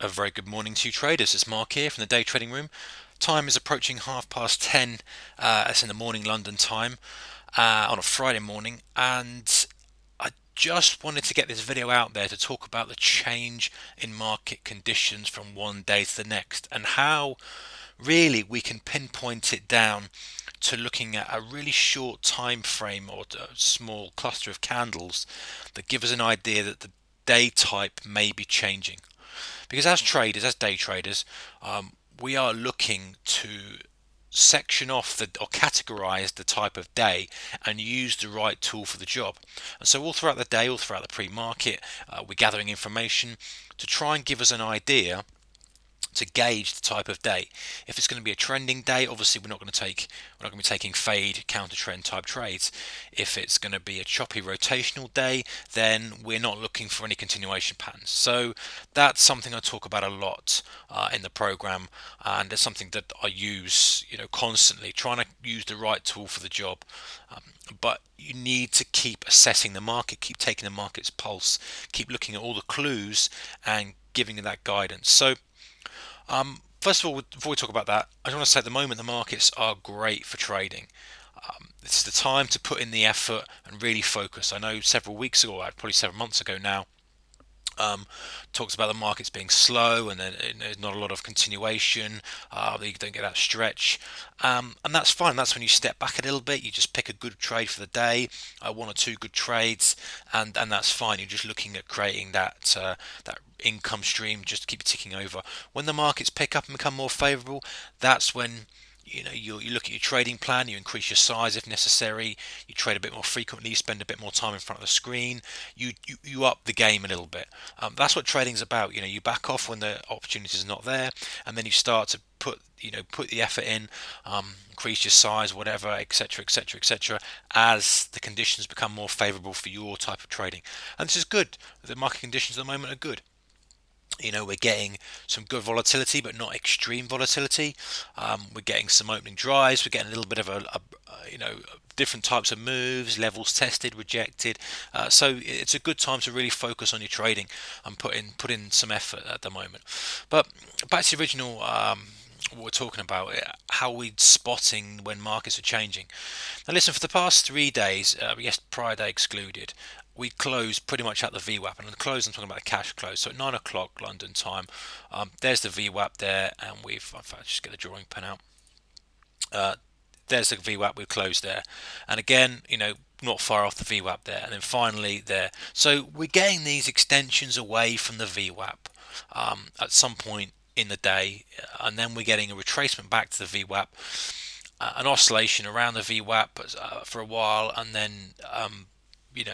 A very good morning to you traders. It's Mark here from the day trading room. Time is approaching 10:30. It's in the morning London time on a Friday morning, and I just wanted to get this video out there to talk about the change in market conditions from one day to the next and how really we can pinpoint it down to looking at a really short time frame or a small cluster of candles that give us an idea that the day type may be changing. Because as traders, as day traders, we are looking to section off or categorize the type of day and use the right tool for the job. And so all throughout the day, all throughout the pre-market, we're gathering information to try and give us an idea to gauge the type of day. If it's going to be a trending day, obviously we're not going to be taking fade counter trend type trades. If it's going to be a choppy rotational day, then we're not looking for any continuation patterns. So that's something I talk about a lot in the program, and it's something that I use, constantly, trying to use the right tool for the job. But you need to keep assessing the market, keep taking the market's pulse, keep looking at all the clues and giving it that guidance. So first of all, before we talk about that, I just want to say at the moment the markets are great for trading. This is the time to put in the effort and really focus. I know several weeks ago, probably several months ago now, um, talks about the markets being slow and then there's not a lot of continuation. You don't get that stretch, and that's fine. That's when you step back a little bit. You just pick a good trade for the day, one or two good trades, and that's fine. You're just looking at creating that income stream, just to keep it ticking over. When the markets pick up and become more favourable, that's when you look at your trading plan, you increase your size if necessary, you trade a bit more frequently, you spend a bit more time in front of the screen, you up the game a little bit. That's what trading's about. You back off when the opportunity is not there, and then you start to put the effort in, increase your size, whatever, etc, etc, etc, as the conditions become more favorable for your type of trading. And this is good. The market conditions at the moment are good. We're getting some good volatility, but not extreme volatility. We're getting some opening drives. We're getting a little bit of different types of moves, levels tested, rejected. So it's a good time to really focus on your trading and put in some effort at the moment. But back to the original. What we're talking about, how we're spotting when markets are changing. Now, listen, for the past 3 days, yes, prior day excluded, we closed pretty much at the VWAP, and the close I'm talking about the cash close. So at 9 o'clock London time, there's the VWAP there, and we've in fact just get the drawing pen out. Uh, there's the VWAP, we've closed there, and again, not far off the VWAP there, and then finally there. So we're getting these extensions away from the VWAP at some point in the day, and then we're getting a retracement back to the VWAP, an oscillation around the VWAP for a while, and then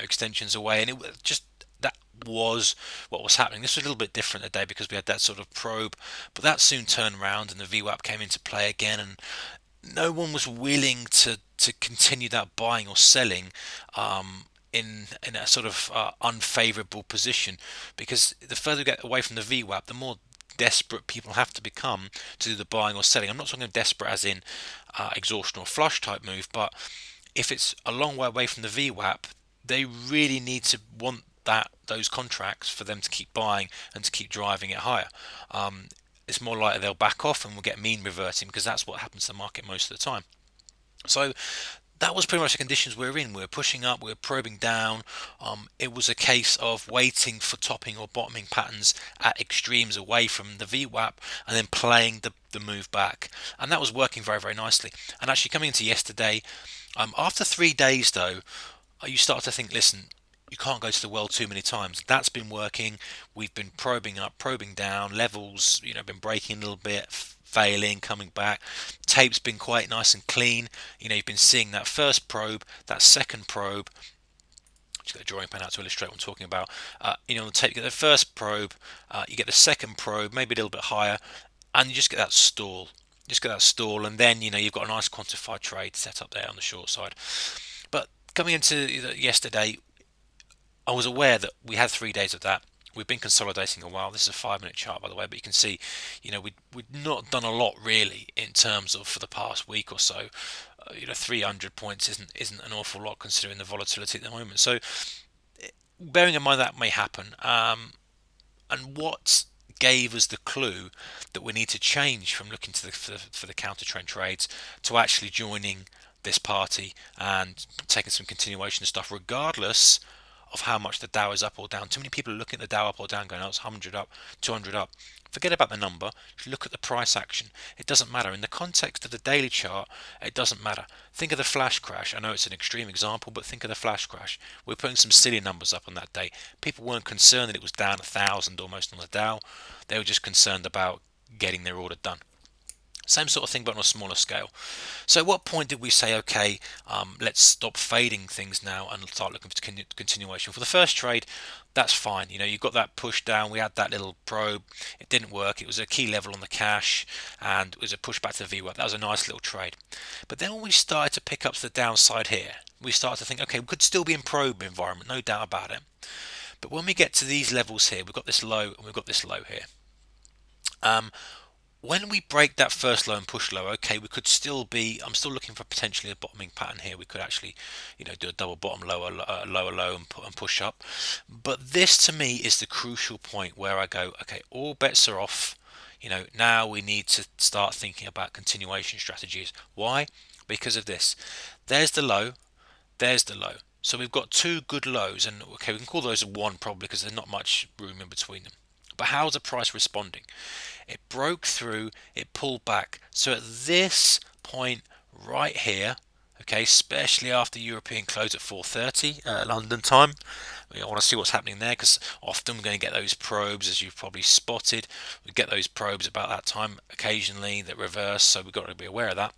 extensions away, and it just that was what was happening. This was a little bit different today because we had that sort of probe, but that soon turned around and the VWAP came into play again, and no one was willing to continue that buying or selling in a sort of unfavorable position, because the further we get away from the VWAP, the more desperate people have to become to do the buying or selling. I'm not talking desperate as in exhaustion or flush type move, but if it's a long way away from the VWAP, they really need to want those contracts for them to keep buying and to keep driving it higher. It's more likely they'll back off and we'll get mean reverting, because that's what happens to the market most of the time. So that was pretty much the conditions we were in. We were pushing up, we were probing down. It was a case of waiting for topping or bottoming patterns at extremes away from the VWAP and then playing the move back. And that was working very, very nicely. And actually coming into yesterday, after 3 days though, you start to think, listen, you can't go to the well too many times. That's been working. We've been probing up, probing down, levels, been breaking a little bit, failing, coming back. Tape's been quite nice and clean. You've been seeing that first probe, that second probe. Just get a drawing pen out to illustrate what I'm talking about. On the tape, you get the first probe, you get the second probe, maybe a little bit higher, and you just get that stall. Just get that stall, and then you've got a nice quantified trade set up there on the short side. But coming into yesterday, I was aware that we had 3 days of that. We've been consolidating a while. This is a 5 minute chart, by the way, but you can see, we've not done a lot really in terms of for the past week or so. 300 points isn't an awful lot considering the volatility at the moment. So, bearing in mind that may happen, and what gave us the clue that we need to change from looking to for the counter trend trades to actually joining this party and taking some continuation stuff, regardless of how much the Dow is up or down. Too many people are looking at the Dow up or down, going, "Oh, it's 100 up, 200 up." Forget about the number. Just look at the price action. It doesn't matter. In the context of the daily chart, it doesn't matter. Think of the flash crash. I know it's an extreme example, but think of the flash crash. We're putting some silly numbers up on that day. People weren't concerned that it was down 1,000 almost on the Dow. They were just concerned about getting their order done. Same sort of thing, but on a smaller scale. So at what point did we say, okay, let's stop fading things now and start looking for continuation? For the first trade, that's fine. You got that push down. We had that little probe. It didn't work. It was a key level on the cash, and it was a push back to the VWAP. That was a nice little trade. But then when we started to pick up to the downside here, we started to think, okay, we could still be in probe environment, no doubt about it. But when we get to these levels here, we've got this low and we've got this low here. When we break that first low and push low, okay, we could still be, I'm still looking for potentially a bottoming pattern here. We could actually, do a double bottom, lower low and push up. But this to me is the crucial point where I go, okay, all bets are off. Now we need to start thinking about continuation strategies. Why? Because of this. There's the low, there's the low. So we've got two good lows, and okay, we can call those a one probably because there's not much room in between them. But how's the price responding? It broke through, it pulled back. So at this point right here, okay, especially after European close at 4:30 London time, I want to see what's happening there, because often we're going to get those probes, as you've probably spotted. We get those probes about that time occasionally that reverse, so we've got to be aware of that.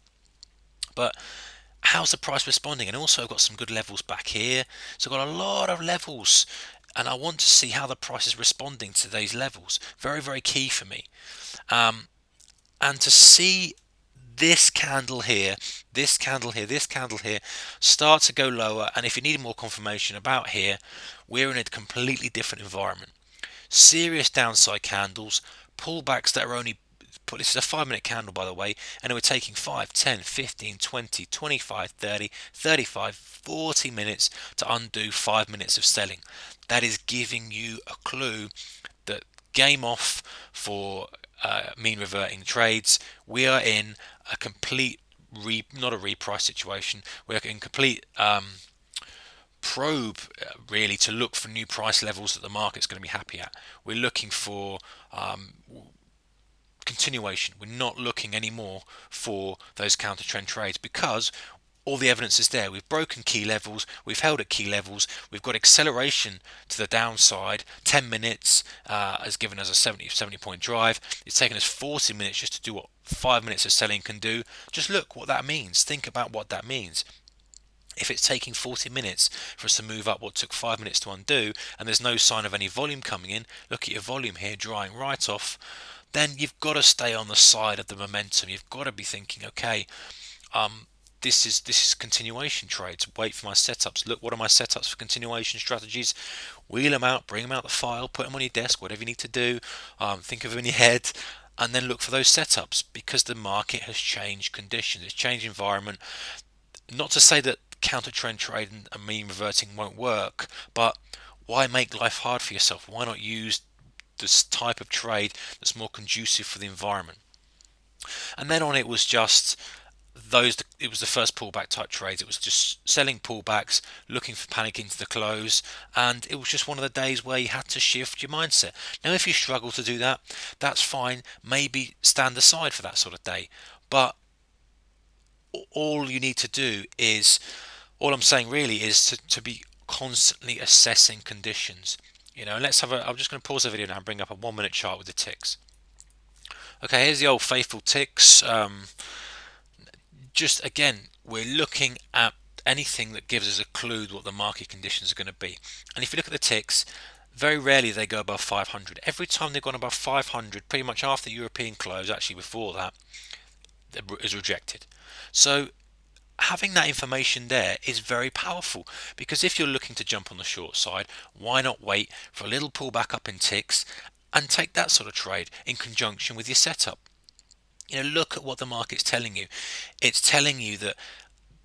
But how's the price responding? And also I've got some good levels back here, so I've got a lot of levels, and I want to see how the price is responding to these levels. Very, very key for me. And to see this candle here, this candle here, this candle here start to go lower, and if you need more confirmation about here, we're in a completely different environment. Serious downside candles, pullbacks that are only, this is a 5-minute candle by the way, and we're taking 5, 10, 15, 20, 25, 30, 35, 40 minutes to undo 5 minutes of selling. That is giving you a clue that game off for mean reverting trades. We are in a complete not a reprice situation. We're in complete probe really, to look for new price levels that the market's going to be happy at. We're looking for continuation. We're not looking anymore for those counter trend trades, because all the evidence is there. We've broken key levels, we've held at key levels, we've got acceleration to the downside. 10 minutes has given us a 70 point drive. It's taken us 40 minutes just to do what 5 minutes of selling can do. Just look what that means. Think about what that means. If it's taking 40 minutes for us to move up what took 5 minutes to undo, and there's no sign of any volume coming in, look at your volume here drying right off, then you've got to stay on the side of the momentum. You've got to be thinking, okay, this is continuation trades. Wait for my setups. Look, what are my setups for continuation strategies? Wheel them out, bring them out the file, put them on your desk, whatever you need to do. Think of them in your head, and then look for those setups, because the market has changed conditions. It's changed environment. Not to say that counter trend trading and mean reverting won't work, but why make life hard for yourself? Why not use this type of trade that's more conducive for the environment? And then on, it was just those, it was the first pullback type trades. It was just selling pullbacks, looking for panic into the close, and it was just one of the days where you had to shift your mindset. Now if you struggle to do that, that's fine. Maybe stand aside for that sort of day, but all you need to do is, all I'm saying really is to be constantly assessing conditions. Let's have I'm just going to pause the video now and bring up a 1 minute chart with the ticks. Okay, here's the old faithful ticks. Just again, we're looking at anything that gives us a clue what the market conditions are going to be. And if you look at the ticks, very rarely they go above 500. Every time they've gone above 500, pretty much after European close, actually before that, is rejected. So having that information there is very powerful, because if you're looking to jump on the short side, why not wait for a little pullback up in ticks and take that sort of trade in conjunction with your setup? Look at what the market's telling you. It's telling you that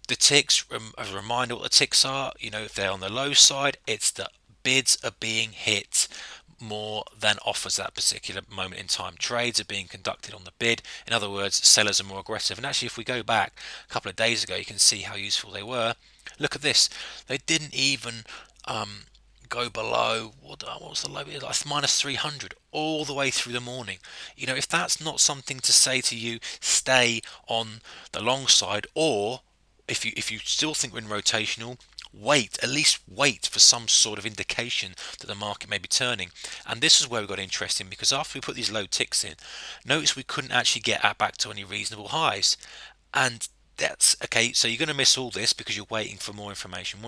the ticks, as a reminder what the ticks are, if they're on the low side, it's that bids are being hit. more than offers at that particular moment in time. Trades are being conducted on the bid. In other words, sellers are more aggressive. And actually, if we go back a couple of days ago, you can see how useful they were. Look at this. They didn't even go below, what was the low? Like minus 300 all the way through the morning. If that's not something to say to you, stay on the long side, or if you still think we're in rotational, at least wait for some sort of indication that the market may be turning. And this is where we got interesting, because after we put these low ticks in, notice we couldn't actually get back to any reasonable highs. And that's okay. So you're going to miss all this because you're waiting for more information,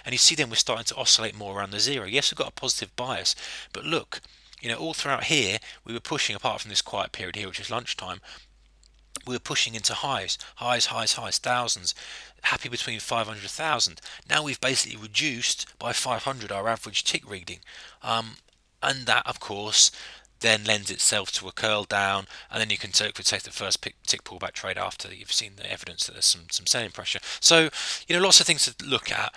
and you see then we're starting to oscillate more around the zero. Yes, we've got a positive bias, but look, all throughout here we were pushing, apart from this quiet period here, which is lunchtime. We were pushing into highs, thousands, happy between 500 1,000. Now we've basically reduced by 500 our average tick reading, and that, of course, then lends itself to a curl down, and then you can take the first tick pullback trade after you've seen the evidence that there's some selling pressure. So lots of things to look at,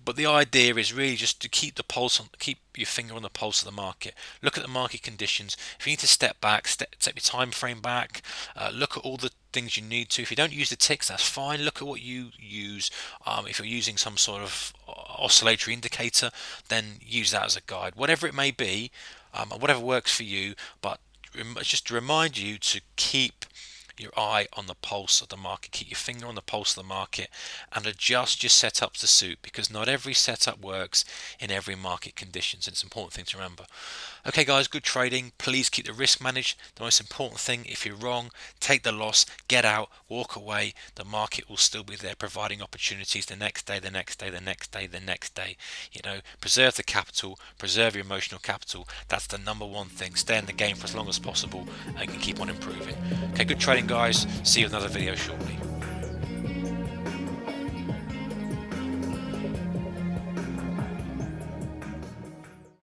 but the idea is really just to keep keep your finger on the pulse of the market. Look at the market conditions. If you need to step back, take your time frame back. Look at all the things you need to. If you don't use the ticks, that's fine. Look at what you use. If you're using some sort of oscillatory indicator, then use that as a guide, whatever it may be, whatever works for you. But just to remind you to keep your eye on the pulse of the market, keep your finger on the pulse of the market, and adjust your setups to suit, because not every setup works in every market conditions, and it's an important thing to remember. Okay guys, good trading. Please keep the risk managed. The most important thing, if you're wrong, take the loss, get out, walk away. The market will still be there providing opportunities the next day, the next day, the next day, the next day. Preserve the capital, preserve your emotional capital. That's the number one thing. Stay in the game for as long as possible and you can keep on improving. Okay, good trading guys. See you in another video shortly.